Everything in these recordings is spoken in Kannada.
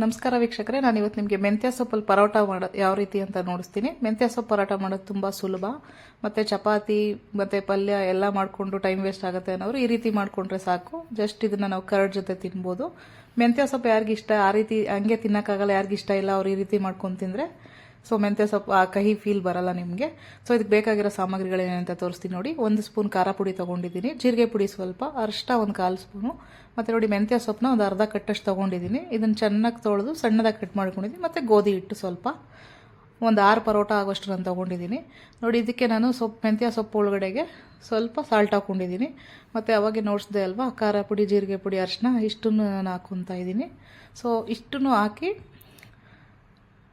ನಮಸ್ಕಾರ ವೀಕ್ಷಕರೇ, ನಾನು ಇವತ್ತು ನಿಮಗೆ ಮೆಂತ್ಯ ಸೊಪ್ಪಲ್ಲಿ ಪರೋಟ ಮಾಡೋದು ಯಾವ ರೀತಿ ಅಂತ ನೋಡಿಸ್ತೀನಿ. ಮೆಂತ್ಯ ಸೊಪ್ಪು ಪರೋಟ ಮಾಡೋದು ತುಂಬ ಸುಲಭ. ಮತ್ತು ಚಪಾತಿ ಮತ್ತು ಪಲ್ಯ ಎಲ್ಲ ಮಾಡಿಕೊಂಡು ಟೈಮ್ ವೇಸ್ಟ್ ಆಗುತ್ತೆ ಅನ್ನೋರು ಈ ರೀತಿ ಮಾಡಿಕೊಂಡ್ರೆ ಸಾಕು. ಜಸ್ಟ್ ಇದನ್ನು ನಾವು ಕರ್ಡ್ ಜೊತೆ ತಿನ್ಬೋದು. ಮೆಂತ್ಯ ಸೊಪ್ಪು ಯಾರಿಗಿಷ್ಟ, ಆ ರೀತಿ ಹಂಗೆ ತಿನ್ನೋಕ್ಕಾಗಲ್ಲ, ಯಾರಿಗಿಷ್ಟ ಇಲ್ಲ ಅವ್ರು ಈ ರೀತಿ ಮಾಡ್ಕೊಂಡು ತಿಂದರೆ ಸೊ ಮೆಂತ್ಯ ಸೊಪ್ಪು ಆ ಕಹಿ ಫೀಲ್ ಬರಲ್ಲ ನಿಮಗೆ. ಸೊ ಇದಕ್ಕೆ ಬೇಕಾಗಿರೋ ಸಾಮಗ್ರಿಗಳೇನಂತ ತೋರಿಸ್ತೀನಿ ನೋಡಿ. 1 ಸ್ಪೂನ್ ಖಾರ ಪುಡಿ ತೊಗೊಂಡಿದ್ದೀನಿ, ಜೀರಿಗೆ ಪುಡಿ ಸ್ವಲ್ಪ, ಅರಿಶಿನ 1/4 ಸ್ಪೂನು, ಮತ್ತು ನೋಡಿ ಮೆಂತ್ಯ ಸೊಪ್ಪನ್ನ ಒಂದು ಅರ್ಧ ಕಟ್ಟಷ್ಟು ತೊಗೊಂಡಿದ್ದೀನಿ. ಇದನ್ನು ಚೆನ್ನಾಗಿ ತೊಳೆದು ಸಣ್ಣದಾಗಿ ಕಟ್ ಮಾಡ್ಕೊಂಡಿದ್ದೀನಿ. ಮತ್ತು ಗೋಧಿ ಹಿಟ್ಟು ಸ್ವಲ್ಪ, ಒಂದು 6 ಪರೋಟ ಆಗೋಷ್ಟು ನಾನು ತೊಗೊಂಡಿದ್ದೀನಿ. ನೋಡಿ ಇದಕ್ಕೆ ನಾನು ಮೆಂತ್ಯ ಸೊಪ್ಪು ಒಳಗಡೆಗೆ ಸ್ವಲ್ಪ ಸಾಲ್ಟ್ ಹಾಕ್ಕೊಂಡಿದ್ದೀನಿ. ಮತ್ತು ಅವಾಗೆ ನೋಡಿಸ್ದೆ ಅಲ್ವಾ, ಖಾರ ಪುಡಿ, ಜೀರಿಗೆ ಪುಡಿ, ಅರಿಶಿನ ಇಷ್ಟನ್ನು ನಾನು ಹಾಕ್ಕೊತಾ ಇದ್ದೀನಿ. ಸೊ ಇಷ್ಟನ್ನು ಹಾಕಿ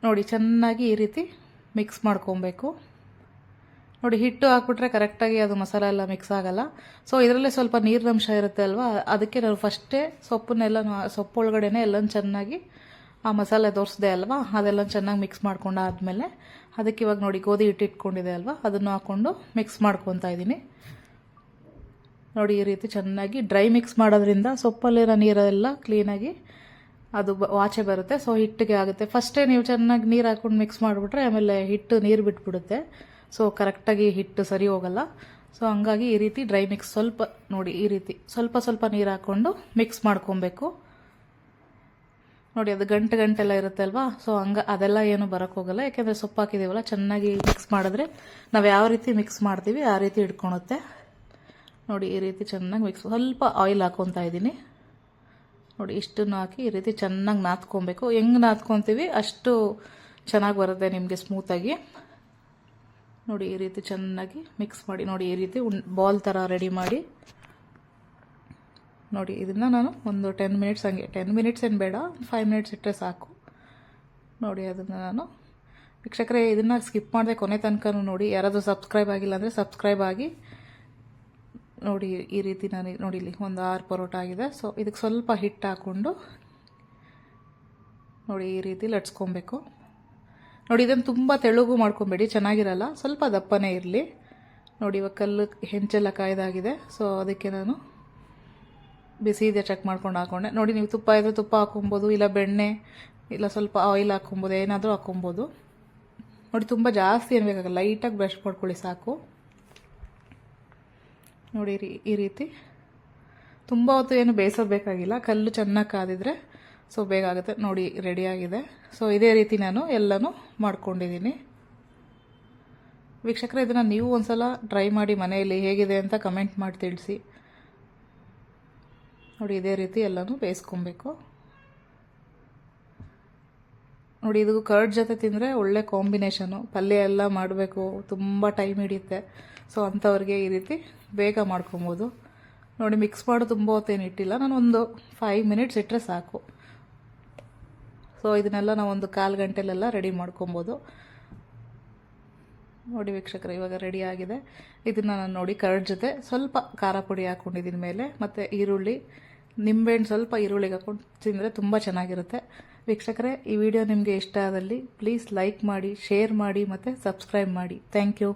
ನೋಡಿ ಚೆನ್ನಾಗಿ ಈ ರೀತಿ ಮಿಕ್ಸ್ ಮಾಡ್ಕೊಬೇಕು. ನೋಡಿ ಹಿಟ್ಟು ಹಾಕ್ಬಿಟ್ರೆ ಕರೆಕ್ಟಾಗಿ ಅದು ಮಸಾಲೆ ಎಲ್ಲ ಮಿಕ್ಸ್ ಆಗಲ್ಲ. ಸೊ ಇದರಲ್ಲೇ ಸ್ವಲ್ಪ ನೀರಿನಂಶ ಇರುತ್ತೆ ಅಲ್ವಾ, ಅದಕ್ಕೆ ನಾನು ಫಸ್ಟೇ ಸೊಪ್ಪು ಒಳಗಡೆನೆ ಎಲ್ಲ ಚೆನ್ನಾಗಿ ಆ ಮಸಾಲೆ ತೋರಿಸ್ದೆ ಅಲ್ವಾ, ಅದೆಲ್ಲ ಚೆನ್ನಾಗಿ ಮಿಕ್ಸ್ ಮಾಡ್ಕೊಂಡಾದ್ಮೇಲೆ ಅದಕ್ಕೆ ಇವಾಗ ನೋಡಿ ಗೋಧಿ ಹಿಟ್ಟು ಇಟ್ಕೊಂಡಿದೆ ಅಲ್ವಾ, ಅದನ್ನು ಹಾಕ್ಕೊಂಡು ಮಿಕ್ಸ್ ಮಾಡ್ಕೊತಾ ಇದ್ದೀನಿ. ನೋಡಿ ಈ ರೀತಿ ಚೆನ್ನಾಗಿ ಡ್ರೈ ಮಿಕ್ಸ್ ಮಾಡೋದ್ರಿಂದ ಸೊಪ್ಪಲ್ಲಿರೋ ನೀರೆಲ್ಲ ಕ್ಲೀನಾಗಿ ಅದು ವಾಚೆ ಬರುತ್ತೆ. ಸೊ ಹಿಟ್ಟಿಗೆ ಆಗುತ್ತೆ. ಫಸ್ಟೇ ನೀವು ಚೆನ್ನಾಗಿ ನೀರು ಹಾಕ್ಕೊಂಡು ಮಿಕ್ಸ್ ಮಾಡಿಬಿಟ್ರೆ ಆಮೇಲೆ ಹಿಟ್ಟು ನೀರು ಬಿಟ್ಬಿಡುತ್ತೆ. ಸೊ ಕರೆಕ್ಟಾಗಿ ಹಿಟ್ಟು ಸರಿ ಹೋಗಲ್ಲ. ಸೊ ಹಂಗಾಗಿ ಈ ರೀತಿ ಡ್ರೈ ಮಿಕ್ಸ್ ಸ್ವಲ್ಪ ನೋಡಿ ಈ ರೀತಿ ಸ್ವಲ್ಪ ನೀರು ಹಾಕ್ಕೊಂಡು ಮಿಕ್ಸ್ ಮಾಡ್ಕೊಬೇಕು. ನೋಡಿ ಅದು ಗಂಟೆಲ್ಲ ಇರುತ್ತೆ ಅಲ್ವಾ, ಸೊ ಅದೆಲ್ಲ ಏನು ಬರೋಕ್ಕೋಗಲ್ಲ, ಯಾಕೆಂದರೆ ಸೊಪ್ಪು ಹಾಕಿದ್ದೀವಲ್ಲ. ಚೆನ್ನಾಗಿ ಮಿಕ್ಸ್ ಮಾಡಿದ್ರೆ ನಾವು ಯಾವ ರೀತಿ ಮಿಕ್ಸ್ ಮಾಡ್ತೀವಿ ಆ ರೀತಿ ಇಟ್ಕೊಳುತ್ತೆ. ನೋಡಿ ಈ ರೀತಿ ಚೆನ್ನಾಗಿ ಮಿಕ್ಸ್, ಸ್ವಲ್ಪ ಆಯಿಲ್ ಹಾಕ್ಕೊತಾ ಇದ್ದೀನಿ. ನೋಡಿ ಇಷ್ಟನ್ನು ಹಾಕಿ ಈ ರೀತಿ ಚೆನ್ನಾಗಿ ನಾದ್ಕೊಬೇಕು. ಹೆಂಗೆ ನಾದ್ಕೊತೀವಿ ಅಷ್ಟು ಚೆನ್ನಾಗಿ ಬರುತ್ತೆ ನಿಮಗೆ ಸ್ಮೂತಾಗಿ. ನೋಡಿ ಈ ರೀತಿ ಚೆನ್ನಾಗಿ ಮಿಕ್ಸ್ ಮಾಡಿ. ನೋಡಿ ಈ ರೀತಿ ಬಾಲ್ ಥರ ರೆಡಿ ಮಾಡಿ. ನೋಡಿ ಇದನ್ನು ನಾನು ಒಂದು 10 ಮಿನಿಟ್ಸ್ ಹಂಗೆ, 10 ಮಿನಿಟ್ಸ್ ಏನು ಬೇಡ, 5 ಮಿನಿಟ್ಸ್ ಇಟ್ಟರೆ ಸಾಕು. ನೋಡಿ ಅದನ್ನು ನಾನು ವೀಕ್ಷಕರೇ ಇದನ್ನು ಸ್ಕಿಪ್ ಮಾಡಿದೆ ಕೊನೆ ತನಕ ನೋಡಿ. ಯಾರಾದರೂ ಸಬ್ಸ್ಕ್ರೈಬ್ ಆಗಿಲ್ಲ ಅಂದರೆ ಸಬ್ಸ್ಕ್ರೈಬ್ ಆಗಿ ನೋಡಿ. ಈ ರೀತಿ ನಾನು ನೋಡಿ ಇಲ್ಲಿ ಒಂದು 6 ಪರೋಟ ಆಗಿದೆ. ಸೊ ಇದಕ್ಕೆ ಸ್ವಲ್ಪ ಹಿಟ್ಟು ಹಾಕ್ಕೊಂಡು ನೋಡಿ ಈ ರೀತಿ ಲಟ್ಸ್ಕೊಬೇಕು. ನೋಡಿ ಇದನ್ನು ತುಂಬ ತೆಳುಗೂ ಮಾಡ್ಕೊಬೇಡಿ, ಚೆನ್ನಾಗಿರಲ್ಲ, ಸ್ವಲ್ಪ ದಪ್ಪನೇ ಇರಲಿ. ನೋಡಿ ಇವಾಗ ಹೆಂಚೆಲ್ಲ ಕಾಯ್ದಾಗಿದೆ. ಸೊ ಅದಕ್ಕೆ ನಾನು ಬಿಸಿ ಇದೆ ಚೆಕ್ ಮಾಡ್ಕೊಂಡು ಹಾಕ್ಕೊಂಡೆ. ನೋಡಿ ನೀವು ತುಪ್ಪ ಇದ್ದರೆ ತುಪ್ಪ ಹಾಕ್ಕೊಬೋದು, ಇಲ್ಲ ಬೆಣ್ಣೆ, ಇಲ್ಲ ಸ್ವಲ್ಪ ಆಯಿಲ್ ಹಾಕ್ಕೊಬೋದು, ಏನಾದರೂ ಹಾಕ್ಕೊಬೋದು. ನೋಡಿ ತುಂಬ ಜಾಸ್ತಿ ಏನು ಬೇಕಾಗಲ್ಲ, ಲೈಟಾಗಿ ಬ್ರಷ್ ಮಾಡ್ಕೊಳ್ಳಿ ಸಾಕು. ನೋಡಿ ಈ ರೀತಿ ತುಂಬ ಹೊತ್ತು ಏನು ಬೇಯಿಸೋದು ಬೇಕಾಗಿಲ್ಲ, ಕಲ್ಲು ಚೆನ್ನಾಗಿ ಕಾದಿದ್ರೆ ಸೊ ಬೇಗ ಆಗುತ್ತೆ. ನೋಡಿ ರೆಡಿಯಾಗಿದೆ. ಸೊ ಇದೇ ರೀತಿ ನಾನು ಎಲ್ಲನೂ ಮಾಡ್ಕೊಂಡಿದ್ದೀನಿ. ವೀಕ್ಷಕರೇ ಇದನ್ನು ನೀವು ಒಂದ್ಸಲ ಟ್ರೈ ಮಾಡಿ ಮನೆಯಲ್ಲಿ, ಹೇಗಿದೆ ಅಂತ ಕಮೆಂಟ್ ಮಾಡಿ ತಿಳಿಸಿ. ನೋಡಿ ಇದೇ ರೀತಿ ಎಲ್ಲನೂ ಬೇಯಿಸ್ಕೊಬೇಕು. ನೋಡಿ ಇದು ಕರ್ಡ್ ಜೊತೆ ತಿಂದರೆ ಒಳ್ಳೆ ಕಾಂಬಿನೇಷನು. ಪಲ್ಯ ಎಲ್ಲ ಮಾಡಬೇಕು, ತುಂಬ ಟೈಮ್ ಹಿಡಿಯುತ್ತೆ. ಸೊ ಅಂಥವ್ರಿಗೆ ಈ ರೀತಿ ಬೇಗ ಮಾಡ್ಕೊಬೋದು. ನೋಡಿ ಮಿಕ್ಸ್ ಮಾಡೋದು ತುಂಬ ಹೊತ್ತೇನು ಇಟ್ಟಿಲ್ಲ, ನಾನು ಒಂದು 5 ಮಿನಿಟ್ಸ್ ಇಟ್ಟರೆ ಸಾಕು. ಸೊ ಇದನ್ನೆಲ್ಲ ನಾವು ಒಂದು 1/4 ಗಂಟೆಲೆಲ್ಲ ರೆಡಿ ಮಾಡ್ಕೊಬೋದು. ನೋಡಿ ವೀಕ್ಷಕರೇ ಇವಾಗ ರೆಡಿ ಆಗಿದೆ. ಇದನ್ನು ನಾನು ನೋಡಿ ಕರ್ಡ್ ಜೊತೆ ಸ್ವಲ್ಪ ಖಾರ ಪುಡಿ ಹಾಕ್ಕೊಂಡಿದ್ದೀನಿ ಮೇಲೆ, ಮತ್ತು ಈರುಳ್ಳಿ, ನಿಂಬೆಹಣ್ಣು ಸ್ವಲ್ಪ ಈರುಳ್ಳಿಗೆ ಹಾಕ್ಕೊಂಡು ತಿಂದರೆ ತುಂಬ ಚೆನ್ನಾಗಿರುತ್ತೆ. ವೀಕ್ಷಕರೇ ಈ ವಿಡಿಯೋ ನಿಮಗೆ ಇಷ್ಟ ಆದಲ್ಲಿ ಪ್ಲೀಸ್ ಲೈಕ್ ಮಾಡಿ, ಶೇರ್ ಮಾಡಿ ಮತ್ತು ಸಬ್ಸ್ಕ್ರೈಬ್ ಮಾಡಿ. Thank you.